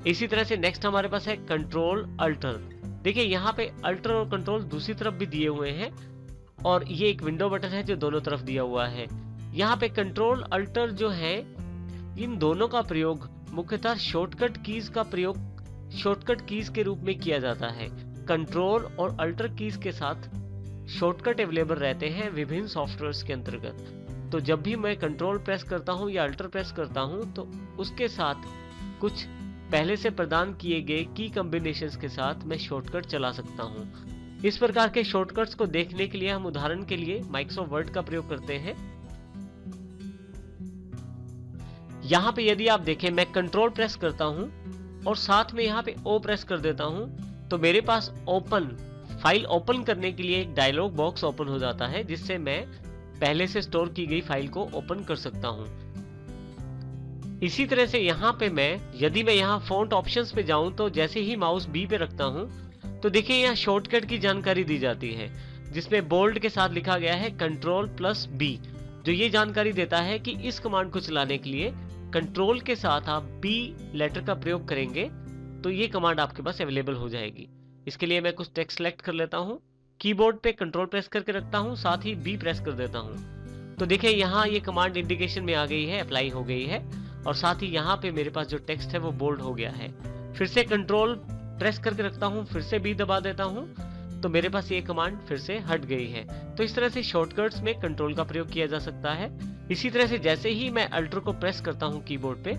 इसी तरह से नेक्स्ट हमारे पास है कंट्रोल अल्टर। देखिए यहाँ पे अल्टर और कंट्रोल दूसरी तरफ भी दिए हुए हैं और ये एक विंडो बटन है जो दोनों तरफ दिया हुआ है। यहाँ पे कंट्रोल अल्टर जो है, इन दोनों का प्रयोग मुख्यतः शॉर्टकट कीज के रूप में किया जाता है। कंट्रोल और अल्टर कीज के साथ शॉर्टकट अवेलेबल रहते हैं विभिन्न सॉफ्टवेयर्स के अंतर्गत। तो जब भी मैं कंट्रोल प्रेस करता हूं या अल्टर प्रेस करता हूं तो उसके साथ कुछ पहले से प्रदान किए गए की कॉम्बिनेशंस के साथ मैं शॉर्टकट चला सकता हूं। इस प्रकार के शॉर्टकट्स को देखने के लिए हम उदाहरण के लिए माइक्रोसॉफ्ट वर्ड का प्रयोग करते हैं। यहाँ पे यदि आप देखें, मैं कंट्रोल प्रेस करता हूं और साथ में यहाँ पे ओ प्रेस कर देता हूं तो मेरे पास फाइल ओपन करने के लिए एक डायलॉग बॉक्स ओपन हो जाता है, जिससे मैं पहले से स्टोर की गई फाइल को ओपन कर सकता हूं। इसी तरह से यहाँ पे यदि मैं यहाँ फॉन्ट ऑप्शंस पे जाऊं तो जैसे ही माउस बी पे रखता हूं तो देखिए यहाँ शॉर्टकट की जानकारी दी जाती है, जिसमें बोल्ड के साथ लिखा गया है Ctrl+B, जो ये जानकारी देता है कि इस कमांड को चलाने के लिए कंट्रोल के साथ आप बी लेटर का प्रयोग करेंगे तो ये कमांड आपके पास अवेलेबल हो जाएगी। इसके लिए मैं कुछ टेक्स्ट सेलेक्ट कर लेता हूँ, कीबोर्ड पे कंट्रोल प्रेस करके रखता हूँ, साथ ही बी प्रेस कर देता हूँ। तो देखिए यहाँ ये कमांड इंडिकेशन में आ गई है, अप्लाई हो गई है और साथ ही यहाँ पे मेरे पास जो टेक्स्ट है वो बोल्ड हो गया है। फिर से कंट्रोल प्रेस करके रखता हूँ, फिर से बी दबा देता हूँ तो मेरे पास ये कमांड फिर से हट गई है। तो इस तरह से शॉर्टकट्स में कंट्रोल का प्रयोग किया जा सकता है। इसी तरह से जैसे ही मैं अल्टर को प्रेस करता हूँ कीबोर्ड पे,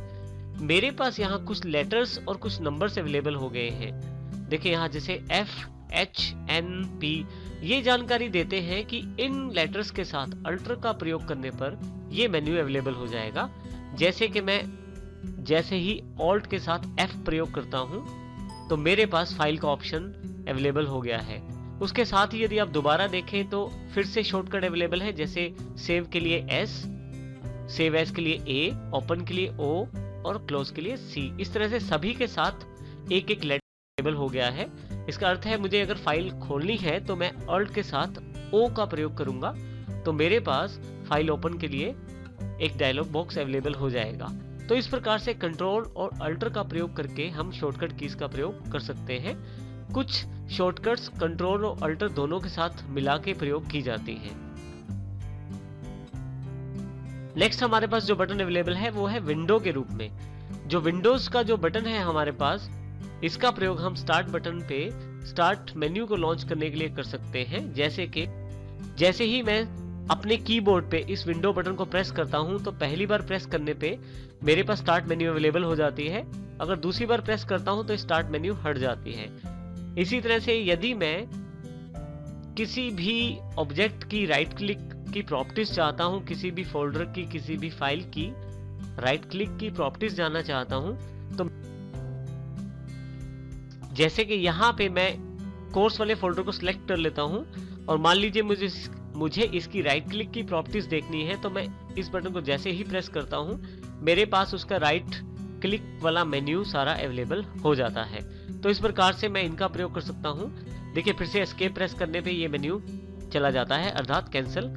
मेरे पास यहाँ कुछ लेटर्स और कुछ नंबर्स अवेलेबल हो गए हैं। देखिए यहाँ जैसे FHNP, ये जानकारी देते हैं कि इन लेटर्स के साथ अल्टर का प्रयोग करने पर ये मेन्यू अवेलेबल हो जाएगा। जैसे कि मैं जैसे ही ऑल्ट के साथ F प्रयोग करता हूँ तो मेरे पास फाइल का ऑप्शन अवेलेबल हो गया है। उसके साथ ही यदि आप दोबारा देखें तो फिर से शॉर्टकट अवेलेबल है, जैसे सेव के लिए S, सेव एज के लिए A, ओपन के लिए O और क्लोज के लिए C। इस तरह से सभी के साथ एक एक लेटर अवेलेबल हो गया है। इसका अर्थ है मुझे अगर फाइल खोलनी है तो मैं ऑल्ट के साथ O का प्रयोग करूंगा तो मेरे पास फाइल ओपन के लिए एक डायलॉग बॉक्स अवेलेबल हो जाएगा। तो इस प्रकार से कंट्रोल और अल्टर का प्रयोग करके हम शॉर्टकट कीज का प्रयोग कर सकते हैं। कुछ शॉर्टकट्स कंट्रोल और अल्टर दोनों के साथ मिला के प्रयोग की जाती हैं। नेक्स्ट हमारे पास जो बटन अवेलेबल है वो है विंडो के रूप में। जो विंडोज का जो बटन है हमारे पास, इसका प्रयोग हम स्टार्ट बटन पे स्टार्ट मेन्यू को लॉन्च करने के लिए कर सकते हैं। जैसे ही मैं अपने कीबोर्ड पे इस विंडो बटन को प्रेस करता हूं तो पहली बार प्रेस करने पे मेरे पास स्टार्ट मेन्यू अवेलेबल हो जाती है। अगर दूसरी बार प्रेस करता हूं तो स्टार्ट मेन्यू हट जाती है। इसी तरह से यदि मैं किसी भी ऑब्जेक्ट की राइट क्लिक की प्रॉपर्टीज चाहता हूं, किसी भी फोल्डर की, किसी भी फाइल की राइट क्लिक की प्रॉपर्टीज जानना चाहता हूं तो जैसे कि यहाँ पे मैं कोर्स वाले फोल्डर को सिलेक्ट कर लेता हूं और मान लीजिए मुझे इसकी राइट क्लिक की प्रॉपर्टीज देखनी है तो मैं इस बटन को जैसे ही प्रेस करता हूं मेरे पास उसका राइट क्लिक वाला मेन्यू सारा अवेलेबल हो जाता है। तो इस प्रकार से मैं इनका प्रयोग कर सकता हूं। देखिए फिर से एस्केप प्रेस करने पे ये मेन्यू चला जाता है, अर्थात कैंसिल